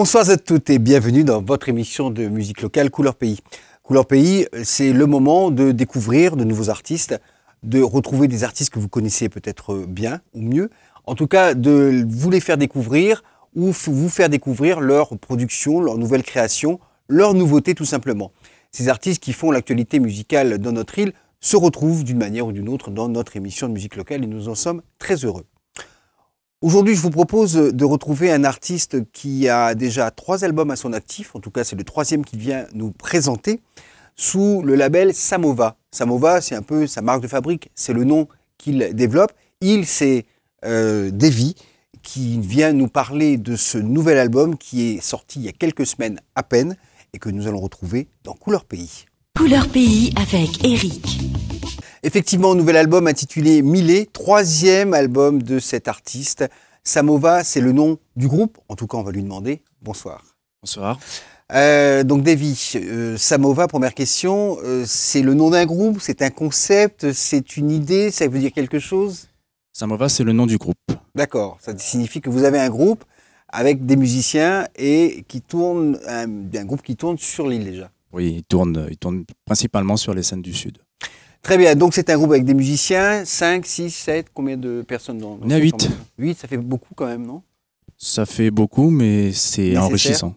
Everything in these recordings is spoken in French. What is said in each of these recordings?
Bonsoir à toutes et bienvenue dans votre émission de musique locale Couleur Pays. Couleur Pays, c'est le moment de découvrir de nouveaux artistes, de retrouver des artistes que vous connaissez peut-être bien ou mieux, en tout cas de vous les faire découvrir ou vous faire découvrir leur production, leur nouvelle création, leur nouveauté tout simplement. Ces artistes qui font l'actualité musicale dans notre île se retrouvent d'une manière ou d'une autre dans notre émission de musique locale et nous en sommes très heureux. Aujourd'hui, je vous propose de retrouver un artiste qui a déjà 3 albums à son actif, en tout cas c'est le 3e qu'il vient nous présenter, sous le label Samova. Samova, c'est un peu sa marque de fabrique, c'est le nom qu'il développe. C'est Davy qui vient nous parler de ce nouvel album qui est sorti il y a quelques semaines à peine et que nous allons retrouver dans Couleur Pays. Couleur Pays avec Eric. Effectivement, un nouvel album intitulé Millet, 3e album de cet artiste. Samova, c'est le nom du groupe. En tout cas, on va lui demander. Bonsoir. Bonsoir. Donc, Davy, Samova, première question. C'est le nom d'un groupe, c'est un concept, c'est une idée, ça veut dire quelque chose? Samova, c'est le nom du groupe. D'accord. Ça signifie que vous avez un groupe avec des musiciens et qui tourne, un groupe qui tourne sur l'île déjà. Oui, il tourne principalement sur les scènes du Sud. Très bien, donc c'est un groupe avec des musiciens, 5, 6, 7, combien de personnes dans On est à 8. 8, ça fait beaucoup quand même, non? Ça fait beaucoup, mais c'est enrichissant.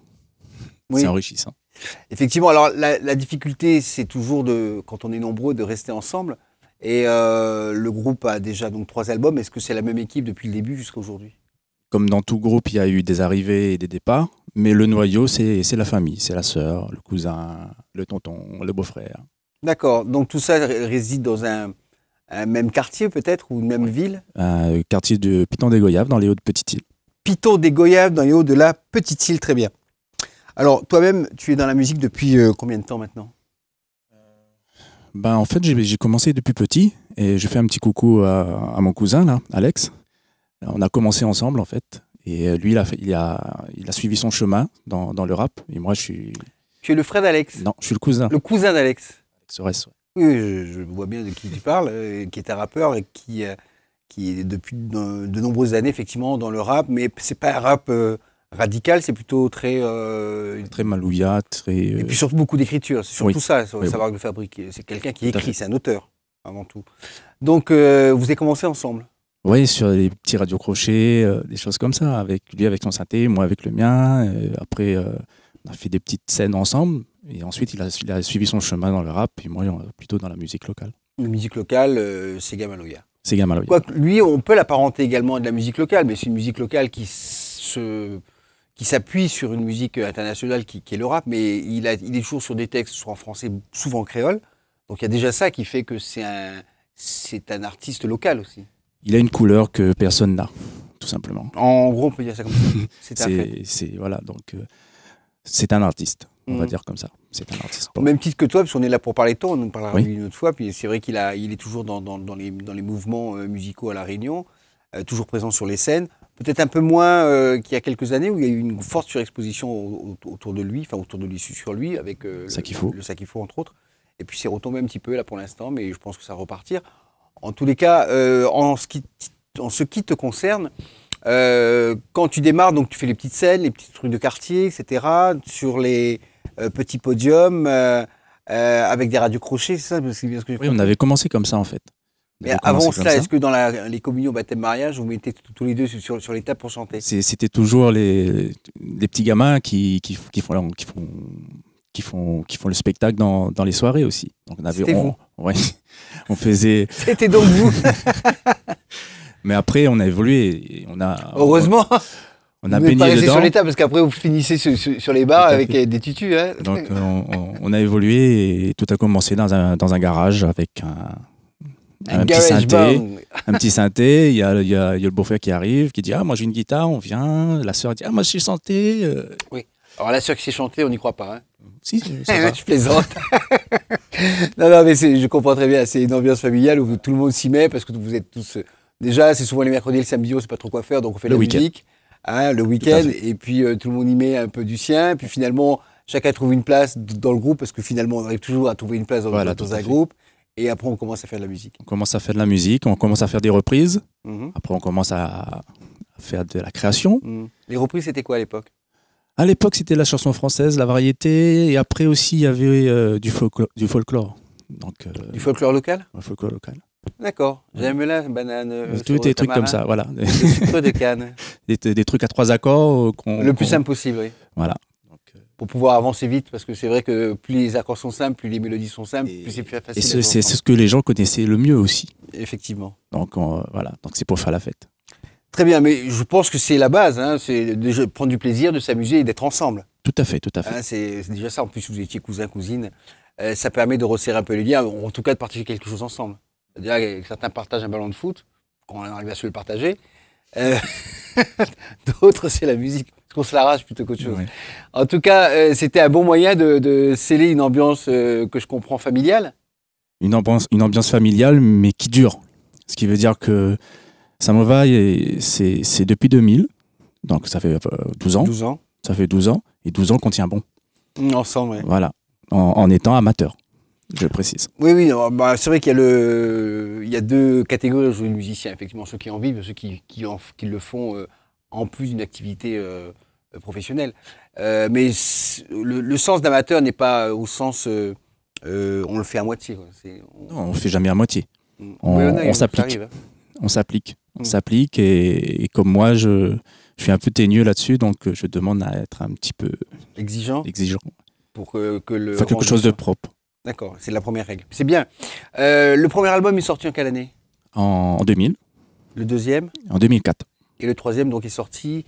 Oui. C'est enrichissant. Effectivement, alors la difficulté, c'est toujours, quand on est nombreux, de rester ensemble. Et le groupe a déjà donc 3 albums. Est-ce que c'est la même équipe depuis le début jusqu'à aujourd'hui? Comme dans tout groupe, il y a eu des arrivées et des départs, mais le noyau, c'est la famille, c'est la sœur, le cousin, le tonton, le beau-frère. D'accord, donc tout ça réside dans un même quartier peut-être, ou une même ville? Un quartier de Piton des Goyaves, dans les Hauts de Petite-Île. Piton des Goyaves, dans les Hauts de la Petite-Île, très bien. Alors, toi-même, tu es dans la musique depuis combien de temps maintenant? En fait, j'ai commencé depuis petit, et je fais un petit coucou à mon cousin, là, Alex. On a commencé ensemble, en fait, et lui, il a suivi son chemin dans le rap, et moi, je suis... Tu es le frère d'Alex? Non, je suis le cousin. Le cousin d'Alex? Alex. Oui, je vois bien de qui tu parles, qui est un rappeur et qui est depuis de nombreuses années effectivement dans le rap, mais c'est pas un rap radical, c'est plutôt très... Très malouilla, très... Et puis surtout beaucoup d'écriture, c'est surtout ça, Oui, sa marque de fabrique. C'est quelqu'un qui écrit, c'est un auteur, avant tout. Donc, vous avez commencé ensemble? Oui, sur des petits radios-crochets, des choses comme ça, avec lui avec son synthé, moi avec le mien. Après, on a fait des petites scènes ensemble. Et ensuite, il a suivi son chemin dans le rap, et moi, plutôt dans la musique locale. La musique locale, c'est Gamaloya. C'est Gamaloya. Quoique, lui, on peut l'apparenter également à de la musique locale, mais c'est une musique locale qui s'appuie sur une musique internationale qui est le rap, mais il est toujours sur des textes, soit en français, souvent en créole. Donc il y a déjà ça qui fait que c'est un artiste local aussi. Il a une couleur que personne n'a, tout simplement. En gros, on peut dire ça comme ça. C'est un fait. Voilà, donc c'est un artiste. On va dire comme ça, c'est un artiste. Au même titre que toi, parce qu'on est là pour parler de toi, on en parlera Oui. une autre fois, puis c'est vrai qu'il est toujours dans les mouvements musicaux à La Réunion, toujours présent sur les scènes, peut-être un peu moins qu'il y a quelques années, où il y a eu une forte surexposition autour de lui, sur lui, avec le Sakifo entre autres, et puis c'est retombé un petit peu là pour l'instant, mais je pense que ça va repartir. En tous les cas, en ce qui te concerne, quand tu démarres, donc tu fais les petites scènes, les petits trucs de quartier, etc., sur les petits podiums, avec des radios crochets, c'est ça? Oui, on avait commencé comme ça en fait. Mais avant cela, est-ce que dans les communions, baptême, mariage, vous mettez tous les deux sur les tables pour chanter? C'était toujours les petits gamins qui font le spectacle dans les soirées aussi. Donc on faisait. C'était donc vous. Mais après, on a évolué. Et heureusement. On a baigné dedans. Sur les tables, parce qu'après, vous finissez sur les bars avec des tutus. Hein. Donc, on a évolué et tout a commencé dans un garage avec un petit synthé. Un petit synthé. Il y a le beau-frère qui arrive, qui dit « Ah, moi j'ai une guitare, on vient. » La sœur dit « Ah, moi je sais chanter. » Oui. Alors la sœur qui sait chanter, on n'y croit pas. Hein. Si, je plaisante. non, mais je comprends très bien. C'est une ambiance familiale où tout le monde s'y met parce que vous êtes tous... déjà, c'est souvent les mercredis et le samedi, on ne sait pas trop quoi faire, donc on fait la musique. Le week-end, et puis tout le monde y met un peu du sien, puis finalement chacun trouve une place dans le groupe, parce que finalement on arrive toujours à trouver une place dans un groupe, et après on commence à faire de la musique. On commence à faire de la musique, on commence à faire des reprises, après on commence à faire de la création. Les reprises, c'était quoi à l'époque? À l'époque, c'était la chanson française, la variété, et après aussi, il y avait du folklore. Donc, du folklore local? Un folklore local. D'accord. J'aime la banane. Tous des trucs comme ça, voilà. Le sucre de canne. Des trucs à 3 accords. Le plus simple possible, oui. Voilà. Pour pouvoir avancer vite, parce que c'est vrai que plus les accords sont simples, plus les mélodies sont simples, plus c'est plus facile. Et c'est ce que les gens connaissaient le mieux aussi. Effectivement. Donc voilà, donc c'est pour faire la fête. Très bien, mais je pense que c'est la base, hein, c'est de prendre du plaisir, de s'amuser et d'être ensemble. Tout à fait, tout à fait. Hein, c'est déjà ça, en plus vous étiez cousin, cousine, ça permet de resserrer un peu les liens, en tout cas de partager quelque chose ensemble. C'est-à-dire que certains partagent un ballon de foot, quand on arrive à se le partager, d'autres c'est la musique. Qu'on se l'arrache plutôt qu'autre chose. Ouais. En tout cas, c'était un bon moyen de sceller une ambiance que je comprends familiale. Une ambiance familiale, mais qui dure. Ce qui veut dire que Samova, c'est depuis 2000, donc ça fait 12 ans. 12 ans. Ça fait 12 ans, et 12 ans qu'on tient bon. Ensemble, oui. Voilà, en étant amateur, je précise. Oui, oui, bah, c'est vrai qu'il y a deux catégories de musiciens, effectivement, ceux qui en vivent, ceux qui le font en plus d'une activité professionnelle. Mais le sens d'amateur n'est pas au sens on le fait à moitié. Quoi. Non, on ne le fait jamais à moitié. On s'applique. On s'applique. On s'applique et comme moi, je suis un peu teigneux là-dessus, donc je demande à être un petit peu exigeant. Pour que le faut quelque chose de propre. D'accord, c'est la première règle. C'est bien. Le premier album est sorti en quelle année? En 2000. Le deuxième? En 2004. Et le troisième donc est sorti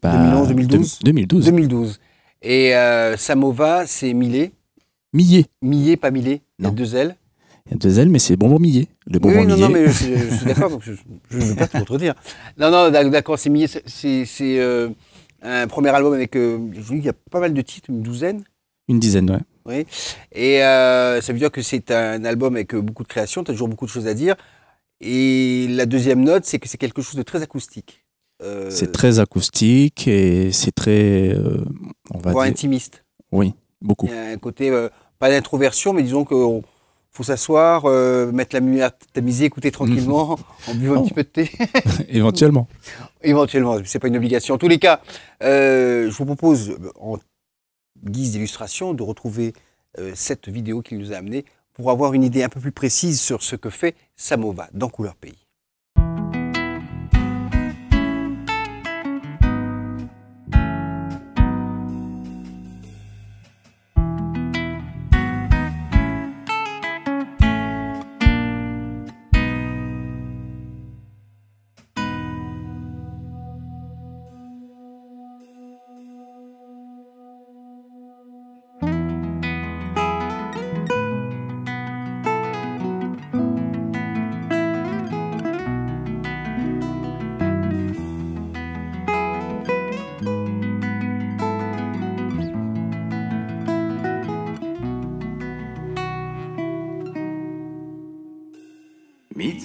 2011, 2012 2012. 2012. Et Samova, c'est Millet. Millet, pas Millet. Il y a 2 L. Il y a 2 L, mais c'est Bonbon Millet. Le bonbon Millet. Non, mais je suis d'accord, donc je ne veux pas te contredire. Non, d'accord, c'est Millet. C'est un premier album avec, il y a pas mal de titres, une douzaine. Une dizaine, ouais. Oui. Et ça veut dire que c'est un album avec beaucoup de création, tu as toujours beaucoup de choses à dire. Et la deuxième note, c'est que c'est quelque chose de très acoustique. C'est très acoustique et c'est très, on va dire, intimiste. Oui, beaucoup. Il y a un côté, pas d'introversion, mais disons qu'il faut s'asseoir, mettre la lumière tamisée, écouter tranquillement, en buvant un petit peu de thé. Éventuellement. Éventuellement, c'est pas une obligation. En tous les cas, je vous propose, en guise d'illustration, de retrouver cette vidéo qu'il nous a amenée pour avoir une idée un peu plus précise sur ce que fait Samova dans Couleur Pays.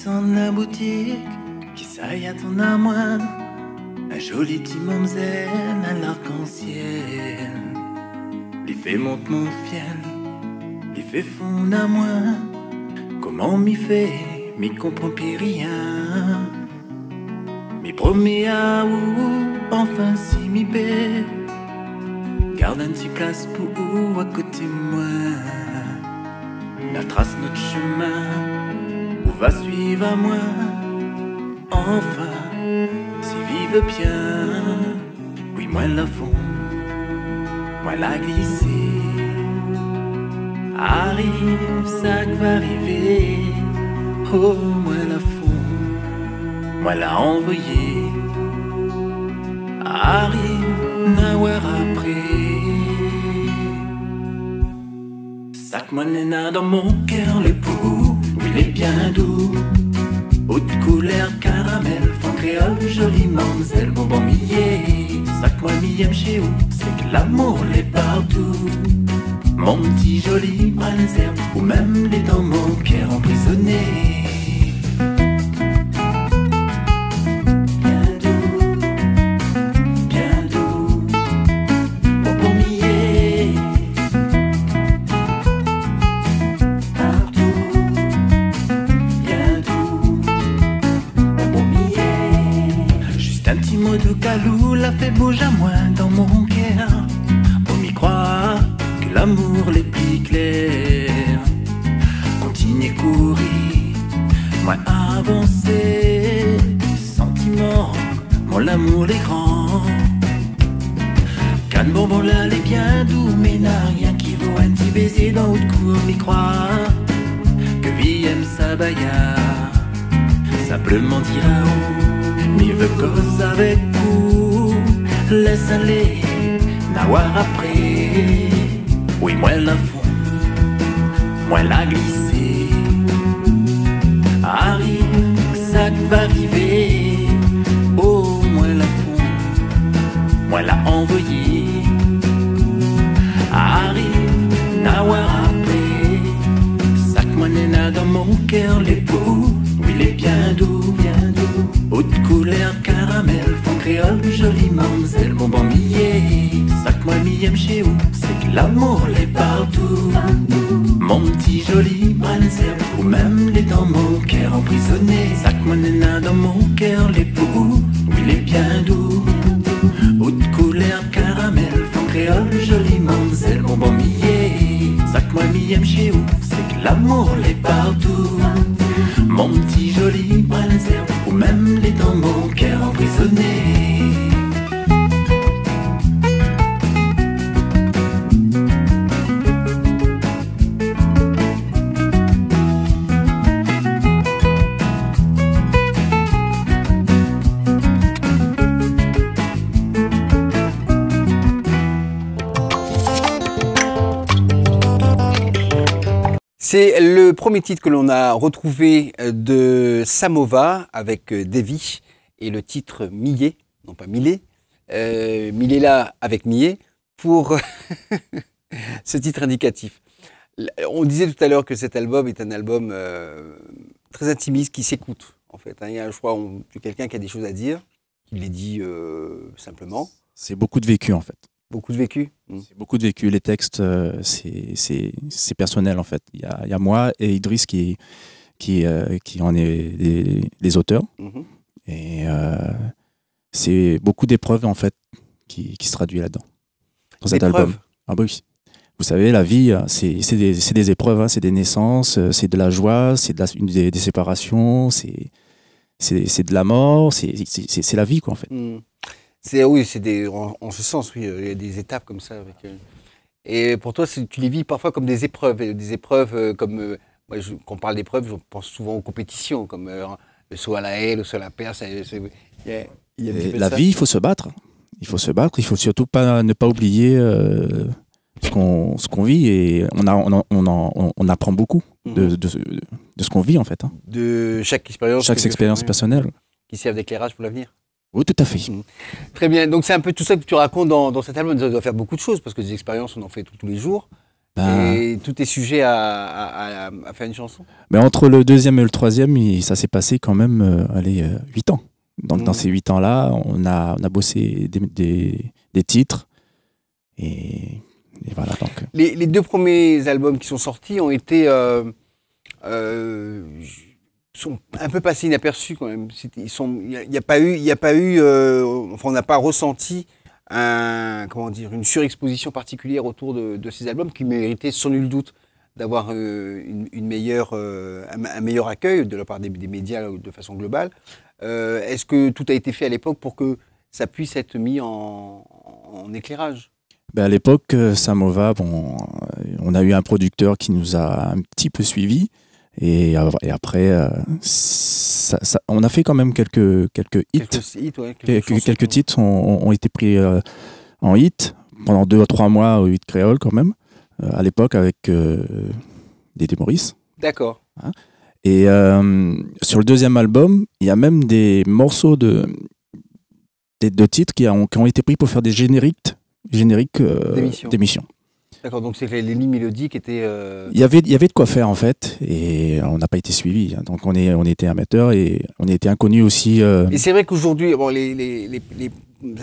Dans la boutique, qui s'aille à ton armoire, un joli petit mamzelle à l'arc-en-ciel. Les faits montent mon fiel, les faits font à moi. Comment m'y fait, m'y comprend plus rien. M'y promet à ou, enfin si m'y paie. Garde un petit place pour ou à côté de moi. La trace notre chemin. Va suivre à moi, enfin, si vive bien. Oui, moi la fond, moi la glisser. Arrive, ça que va arriver. Oh, moi la fond, moi la envoyer. Arrive, n'avoir après. Sac moi nena dans mon cœur les poux. Il est bien doux, haute couleur caramel, fond créole, jolie mamzelle, bonbon millet. Sac moi millième chez où, c'est que l'amour l'est partout. Mon petit joli malzerbe, ou même les dans mon cœur emprisonné. La fait bouge à moi dans mon cœur. l'amour les plus clairs. Continuez courir, moi avancer. Sentiments, mon l'amour les grands. Canne bonbon là les bien doux, mais n'a rien qui vaut un petit baiser dans haute cour, m'y croire. Que vie aime sa baya, simplement dira on, m'y veut cause avec vous. Laisse aller, n'avoir après. Oui, moi la fond, moi la glisser. Arrive, ça va arriver. Oh, moi la fond, moi la envoyé. Arrive, n'avoir après. Sac moi nena dans mon cœur, les peaux. Oui, il est bien doux, bien doux. Haute couleur, caramel, fond créole, jolie mamzelle, bonbon millet. Sac moi miam chez où, c'est que l'amour l'est partout. Mon petit joli brin d'herbe, ou même les dans mon cœur emprisonné. Sac moi nena dans mon cœur, les peaux. Oui, il est bien doux. Haute couleur, caramel, fond créole, jolie mamzelle, bonbon millet. Sac moi miam chez où, c'est que l'amour l'est partout. Mon petit joli brin d'herbe, ou même les dans mon cœur emprisonné. C'est le premier titre que l'on a retrouvé de Samova avec Davy et le titre Millet, non pas Millet, Millet là avec Millet pour ce titre indicatif. On disait tout à l'heure que cet album est un album très intimiste qui s'écoute en fait. Il y a, je crois, quelqu'un qui a des choses à dire, qui les dit simplement. C'est beaucoup de vécu en fait. Beaucoup de vécu. C'est beaucoup de vécu. Les textes, c'est personnel en fait. Il y a moi et Idriss qui en est les auteurs. Et c'est beaucoup d'épreuves en fait qui se traduit là-dedans. Dans cet album. Ah bah oui. Vous savez, la vie, c'est des épreuves, hein, c'est des naissances, c'est de la joie, c'est des séparations, c'est de la mort, c'est la vie quoi en fait. Oui, en ce sens, oui, il y a des étapes comme ça. Et pour toi, tu les vis parfois comme des épreuves comme, moi, quand on parle d'épreuves, je pense souvent aux compétitions, comme le saut à la haie, le saut à la perche. La vie, il faut se battre. Il faut se battre, il faut surtout ne pas oublier ce qu'on vit, et on apprend beaucoup de ce qu'on vit en fait. Hein. De chaque expérience. Chaque expérience personnelle. Qui servent d'éclairage pour l'avenir. Oui, tout à fait. Très bien. Donc, c'est un peu tout ça que tu racontes dans cet album. Ça doit faire beaucoup de choses parce que des expériences, on en fait tous les jours. Et tout est sujet à faire une chanson. Mais entre le deuxième et le troisième, ça s'est passé quand même 8 ans. Donc, dans ces 8 ans-là, on a bossé des titres. Et voilà. Donc. Les 2 premiers albums qui sont sortis ont été. Sont un peu passés inaperçus quand même. Il n'y a pas eu, on n'a pas ressenti une surexposition particulière autour de ces albums qui méritaient sans nul doute d'avoir un meilleur accueil de la part des médias de façon globale. Est-ce que tout a été fait à l'époque pour que ça puisse être mis en éclairage? À l'époque, Samova, on a eu un producteur qui nous a un petit peu suivis. Et après, on a fait quand même quelques hits. Quelques titres ont été pris en hit pendant 2 à 3 mois au hit créole quand même, à l'époque avec Dédé Maurice. D'accord. Hein. Et sur le deuxième album, il y a même des morceaux de titres qui ont été pris pour faire des génériques d'émissions. D'accord, donc c'est que les lignes mélodiques étaient... Il y avait de quoi faire en fait, et on n'a pas été suivis. Hein. Donc on était amateurs et on était inconnus aussi. Et c'est vrai qu'aujourd'hui, les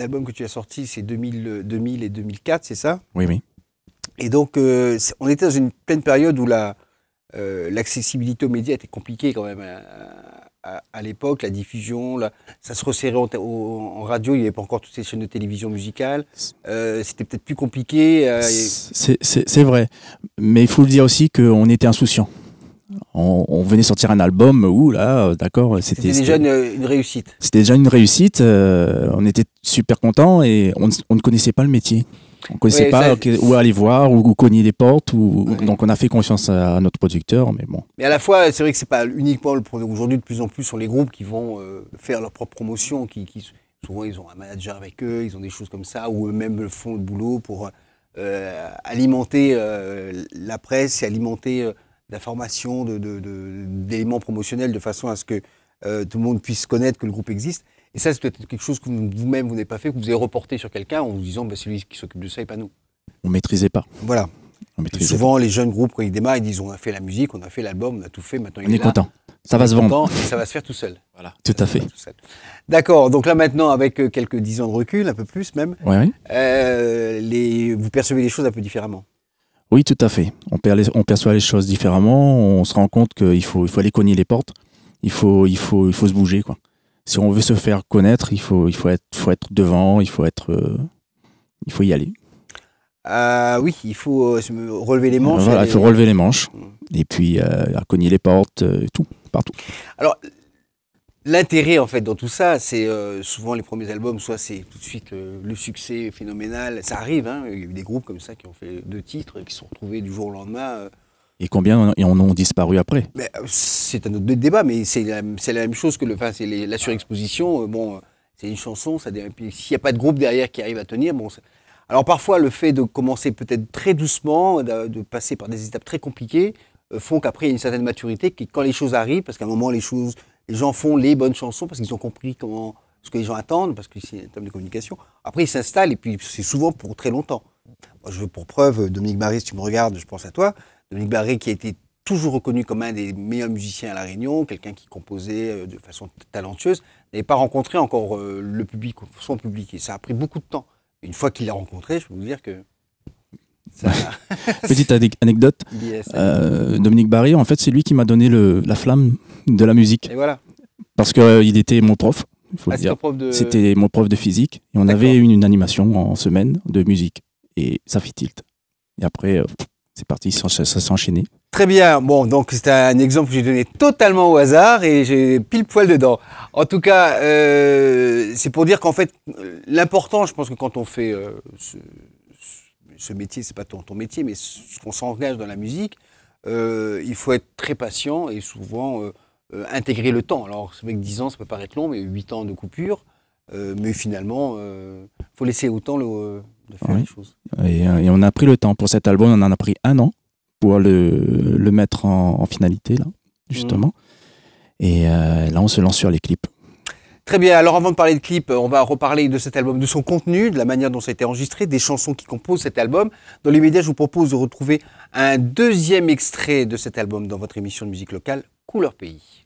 albums que tu as sortis, c'est 2000 et 2004, c'est ça? Oui, oui. Et donc on était dans une pleine période où l'accessibilité aux médias était compliquée quand même à l'époque, la diffusion, ça se resserrait en radio, il n'y avait pas encore toutes ces chaînes de télévision musicales. C'était peut-être plus compliqué. C'est vrai, mais il faut le dire aussi qu'on était insouciants. On venait sortir un album, d'accord, c'était déjà une réussite. C'était déjà une réussite, on était super contents et on ne connaissait pas le métier. On ne connaissait pas où aller voir, où cogner les portes. Donc on a fait confiance à notre producteur, mais bon. Mais à la fois, c'est vrai que c'est pas uniquement le problème. Aujourd'hui, de plus en plus, sont les groupes qui vont faire leur propre promotion, souvent ils ont un manager avec eux, ils ont des choses comme ça, ou eux-mêmes font le boulot pour alimenter la presse et alimenter d'informations, d'éléments promotionnels de façon à ce que tout le monde puisse connaître que le groupe existe. Et ça, c'est peut-être quelque chose que vous-même, vous n'avez pas fait, que vous avez reporté sur quelqu'un en vous disant c'est lui qui s'occupe de ça et pas nous. On ne maîtrisait pas. Voilà. Souvent, les jeunes groupes, quand ils démarrent, ils disent on a fait la musique, on a fait l'album, on a tout fait, maintenant on est content. Ça va se vendre. Et ça va se faire tout seul. Voilà, tout à fait. D'accord. Donc là, maintenant, avec quelques 10 ans de recul, un peu plus même, vous percevez les choses un peu différemment. Oui, tout à fait. On perçoit les choses différemment. On se rend compte qu'il faut aller cogner les portes. Il faut se bouger, quoi. Si on veut se faire connaître, il faut être devant, il faut y aller. Oui, il faut relever les manches. Voilà, il faut relever les manches. Et puis, à cogner les portes, tout, partout. Alors, l'intérêt, en fait, dans tout ça, c'est souvent les premiers albums, soit c'est tout de suite le succès phénoménal. Ça arrive, hein. Il y a eu des groupes comme ça qui ont fait 2 titres et qui se sont retrouvés du jour au lendemain. Et combien en ont disparu après? C'est un autre débat, mais c'est la même chose que c'est la surexposition. C'est une chanson, s'il n'y a pas de groupe derrière qui arrive à tenir, alors parfois le fait de commencer peut-être très doucement, de passer par des étapes très compliquées, font qu'après il y a une certaine maturité, quand les choses arrivent, parce qu'à un moment les gens font les bonnes chansons parce qu'ils ont compris ce que les gens attendent, parce que c'est un terme de communication. Après ils s'installent et puis c'est souvent pour très longtemps. Moi je veux pour preuve, Dominique Barré, si tu me regardes, je pense à toi. Dominique Barré qui a été toujours reconnu comme un des meilleurs musiciens à La Réunion, quelqu'un qui composait de façon talentueuse, n'avait pas rencontré encore le public, son public, et ça a pris beaucoup de temps. Une fois qu'il l'a rencontré, je peux vous dire que ça... Petite anecdote, Dominique Barré, en fait, c'est lui qui m'a donné la flamme de la musique. Et voilà. Parce qu'il était mon prof, il faut le dire. C'était mon prof de physique, et on avait une animation en semaine de musique, et ça fit tilt. Et après... c'est parti, ça s'enchaînait. Très bien. Bon, donc c'est un exemple que j'ai donné totalement au hasard et j'ai pile poil dedans. En tout cas, c'est pour dire qu'en fait, l'important, je pense que quand on fait ce métier, c'est pas ton métier, mais qu'on s'engage dans la musique, il faut être très patient et souvent intégrer le temps. Alors, c'est vrai que 10 ans, ça peut paraître long, mais 8 ans de coupure. Mais finalement, faut laisser autant de faire les choses. Et on a pris le temps. Pour cet album, on en a pris 1 an pour le mettre en finalité, là, justement. Et là, on se lance sur les clips. Très bien. Alors, avant de parler de clips, on va reparler de cet album, de son contenu, de la manière dont ça a été enregistré, des chansons qui composent cet album. Dans l'immédiat, je vous propose de retrouver un 2e extrait de cet album dans votre émission de musique locale, Couleur Pays.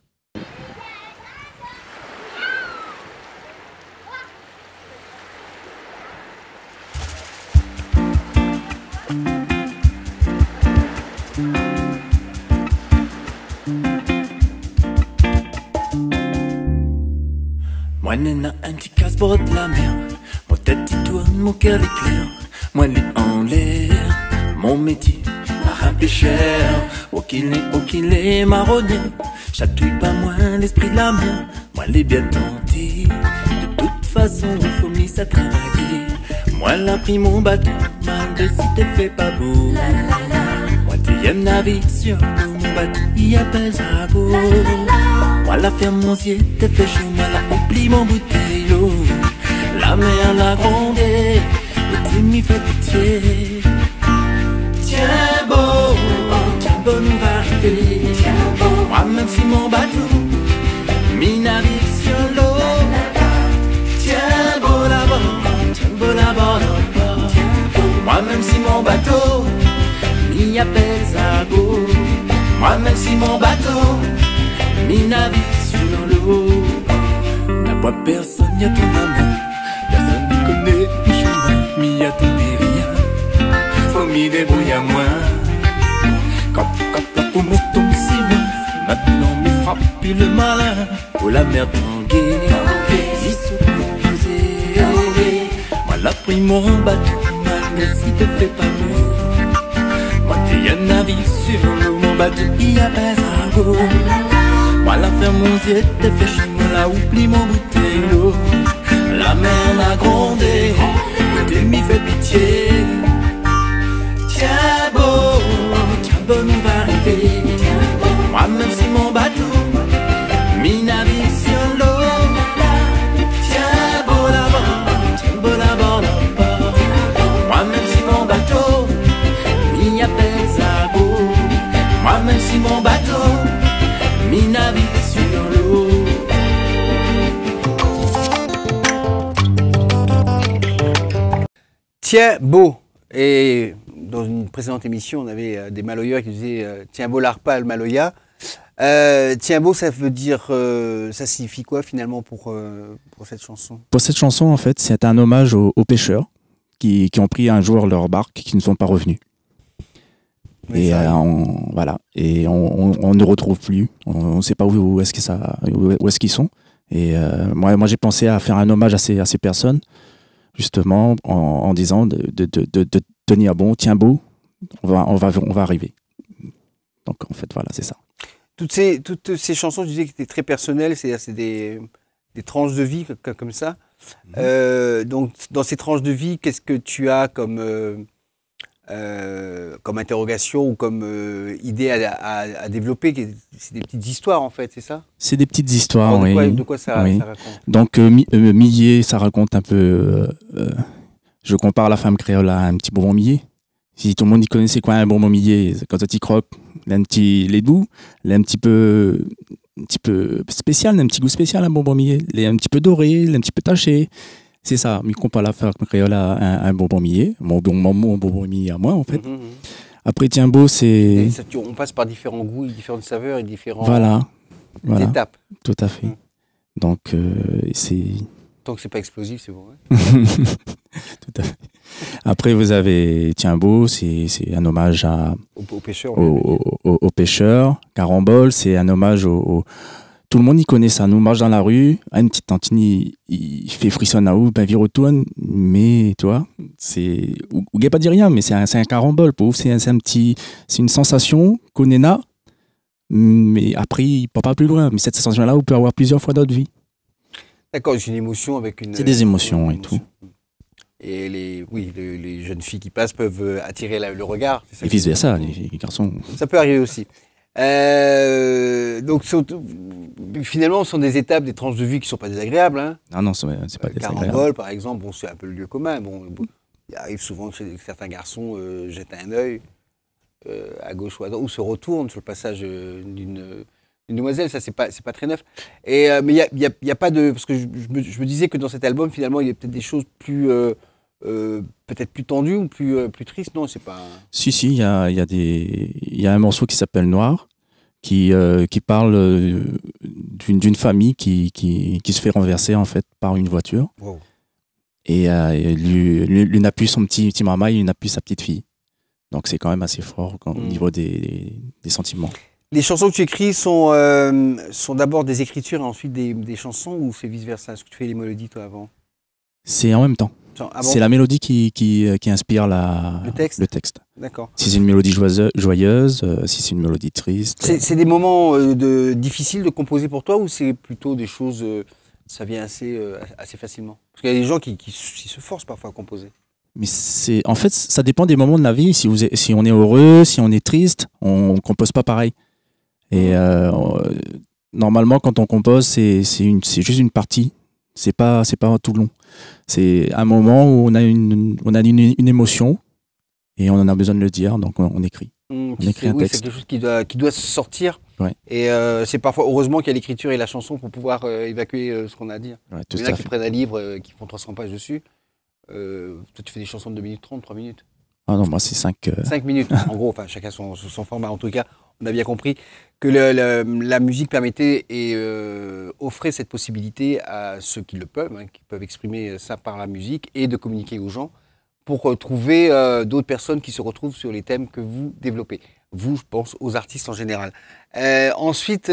Moi, nena, un petit casse-bord de la mer. Mon tête qui tourne, mon cœur éclaire. Moi, les en l'air. Mon métier, marin pêcheur. Oh qu'il est marronnier. Chatouille pas moins l'esprit de la mer. Moi, les bien tentés. De toute façon, faut mis à travailler. Moi, l'a pris mon bateau. Malgré si t'es fait pas beau. Moi, deuxième navire sur l'eau. Mon bateau, y a pas à beau. Moi la ferme mon ciel, t'es fait chaud, moi la oublie mon bouteille. La mer l'a grondé, le team m'y fait pitié. Tiens beau, nous va arriver. Moi même si mon bateau, m'y navigue sur l'eau. Tiens beau là-bas, moi même si mon bateau, m'y appelle ça beau. Moi même si mon bateau, m'y navigue sur l'eau. N'a pas personne, y'a ton maman. Personne ne connaît le chemin, m'y attendait rien. Faut m'y débrouiller à moi. Quand la pomme tombe si loin, maintenant m'y frappe puis le malin pour la mer tanguée. Si sous posé, moi la pris mon bateau, malgré si te fais pas beau. Moi t'es un navire sur l'eau, mon bateau y a pas à go. Moi la ferme mon yeux, t'es fait chez moi, la oublie mon bouteille d'eau. La mer m'a grondé, t'es m'y fait pitié. Tiens beau, nous va arriver. Moi même si mon bateau, mi navigue sur l'eau. Tiens beau là-bas, là-bas. Moi même si mon bateau, mi appelle à beau. Moi même si mon bateau, mi navigue sur l'eau. Tiens beau. Et dans une précédente émission, on avait des Maloyeurs qui disaient tiens beau l'arpa, le Maloya. Tiens beau, ça veut dire, ça signifie quoi finalement pour cette chanson? Pour cette chanson, en fait, c'est un hommage aux pêcheurs qui ont pris un jour leur barque et qui ne sont pas revenus. Oui, et voilà, et on ne retrouve plus. On ne sait pas où est-ce qu'ils sont. Et moi, j'ai pensé à faire un hommage à ces personnes, justement, en disant de tenir bon, tiens beau, on va arriver. Donc en fait, voilà, c'est ça. Toutes ces chansons, je disais que c'était très personnel, c'est-à-dire c'est des tranches de vie comme ça. Donc dans ces tranches de vie, qu'est-ce que tu as comme interrogation ou comme idée à développer? C'est des petites histoires en fait, c'est ça? C'est des petites histoires, oui. De quoi ça raconte? Donc Millet, ça raconte un peu... je compare la femme créole à un petit bonbon Millet. Si tout le monde y connaissait quoi un bonbon Millet, quand tu croques, il a un petit lait doux, il a un petit peu spécial, un petit goût spécial un bonbon Millet. Il est un petit peu doré, il est un petit peu taché. C'est ça, mais compare la femme créole à un bonbon Millet. Mon bonbon Millet à moi, en fait. Après, tiens beau, c'est... On passe par différents goûts, différentes saveurs et différentes étapes. Tout à fait. Donc, c'est... Tant que c'est pas explosif, c'est bon. Tout à fait. Après, vous avez Tiens beau, c'est un hommage aux pêcheurs. Aux pêcheurs. Carambole, c'est un hommage tout le monde y connaît ça. Nous, on marche dans la rue, une petite tantine, il fait frissonne à où, ben, il retourne, mais tu vois, c'est. Ou pas dire rien, mais c'est un carambole, pauvre. C'est une sensation qu'on est là, mais après, il ne part pas plus loin. Mais cette sensation-là, on peut avoir plusieurs fois dans notre vie. D'accord, c'est une émotion avec une... C'est des émotions et tout. Et les jeunes filles qui passent peuvent attirer le regard. Et vice-versa, les garçons. Ça peut arriver aussi. Donc, finalement, ce sont des étapes, des tranches de vie qui ne sont pas désagréables. Hein. Non, c'est pas désagréable. Carambole, par exemple, c'est un peu le lieu commun. Il arrive souvent que certains garçons jettent un œil à gauche ou à droite, ou se retournent sur le passage d'une demoiselle. Ça, c'est pas très neuf. Mais il y a pas de... Parce que je me disais que dans cet album, finalement, il y a peut-être des choses plus... peut-être plus tendues ou plus tristes. Non, c'est pas... Si, il y a un morceau qui s'appelle Noir, qui parle d'une famille qui se fait renverser, en fait, par une voiture. Wow. Et lui n'a plus son petit maman, il n'a plus sa petite fille. Donc c'est quand même assez fort au niveau des sentiments. Les chansons que tu écris sont d'abord des écritures et ensuite des chansons, ou c'est vice-versa? Est-ce que tu fais les mélodies, toi, avant? C'est en même temps. C'est la mélodie qui inspire le texte. D'accord. Si c'est une mélodie joyeuse, si c'est une mélodie triste. C'est des moments difficiles de composer pour toi, ou c'est plutôt des choses, ça vient assez facilement? Parce qu'il y a des gens qui se forcent parfois à composer. Mais en fait, ça dépend des moments de la vie. Si on est heureux, si on est triste, on ne compose pas pareil. Et normalement, quand on compose, c'est juste une partie. C'est pas tout long. C'est un moment où on a une émotion et on en a besoin de le dire, donc on écrit. On écrit un texte. C'est quelque chose qui doit sortir. Ouais. Et c'est parfois, heureusement qu'il y a l'écriture et la chanson pour pouvoir évacuer ce qu'on a à dire. Ouais, il y en a qui prennent un livre qui font 300 pages dessus. Toi, tu fais des chansons de 2 minutes 30, 3 minutes. Ah non, moi c'est 5 minutes. En gros, enfin, chacun son format. En tout cas, on a bien compris que la musique permettait et offrait cette possibilité à ceux qui le peuvent, qui peuvent exprimer ça par la musique et de communiquer aux gens pour trouver d'autres personnes qui se retrouvent sur les thèmes que vous développez. Vous, je pense aux artistes en général. Ensuite,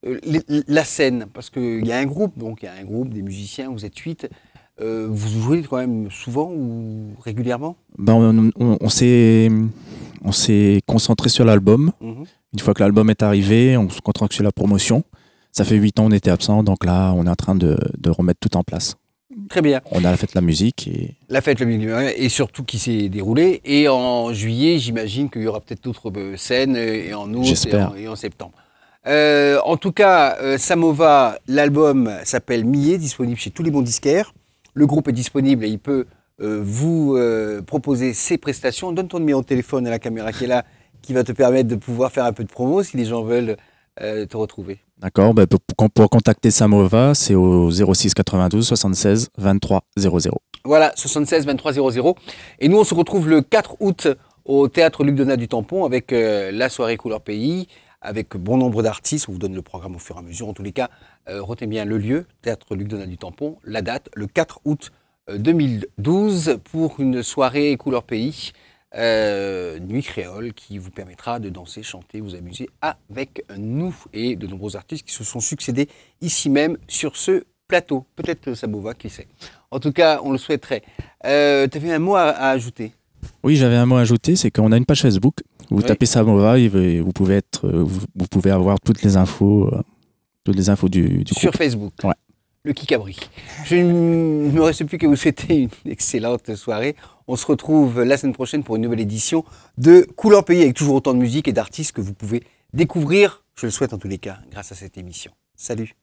La scène, parce qu'il y a un groupe, donc il y a un groupe, des musiciens, vous êtes 8. Vous jouez quand même souvent ou régulièrement? On s'est concentré sur l'album. Une fois que l'album est arrivé, on se concentre sur la promotion. Ça fait 8 ans qu'on était absent, donc là, on est en train de remettre tout en place. Très bien. On a la fête de la musique. La fête de la musique, et surtout qui s'est déroulée. Et en juillet, j'imagine qu'il y aura peut-être d'autres scènes, et en août et en septembre. En tout cas, Samovar, l'album s'appelle Millet, disponible chez tous les bons disquaires. Le groupe est disponible et il peut vous proposer ses prestations. Donne ton numéro de téléphone à la caméra qui est là, qui va te permettre de pouvoir faire un peu de promo si les gens veulent te retrouver. D'accord, pour contacter Samovar, c'est au 06 92 76 23 00. Voilà, 76 23 00. Et nous, on se retrouve le 4 août au Théâtre Luc Donat du Tampon avec la soirée Couleur Pays, avec bon nombre d'artistes. On vous donne le programme au fur et à mesure. En tous les cas, retenez bien le lieu, Théâtre Luc Donat du Tampon, la date, le 4 août 2012, pour une soirée Couleur Pays, nuit créole, qui vous permettra de danser, chanter, vous amuser avec nous et de nombreux artistes qui se sont succédés ici même sur ce plateau. Peut-être Samovar, qui sait. En tout cas, on le souhaiterait. Tu avais un mot à ajouter? Oui, j'avais un mot à ajouter, c'est qu'on a une page Facebook. Vous tapez Samovar, vous pouvez avoir toutes les infos du sur groupe. Facebook. Ouais. Le Kikabri. Je ne me reste plus qu'à vous souhaiter une excellente soirée. On se retrouve la semaine prochaine pour une nouvelle édition de Couleur Pays, avec toujours autant de musique et d'artistes que vous pouvez découvrir, je le souhaite en tous les cas, grâce à cette émission. Salut!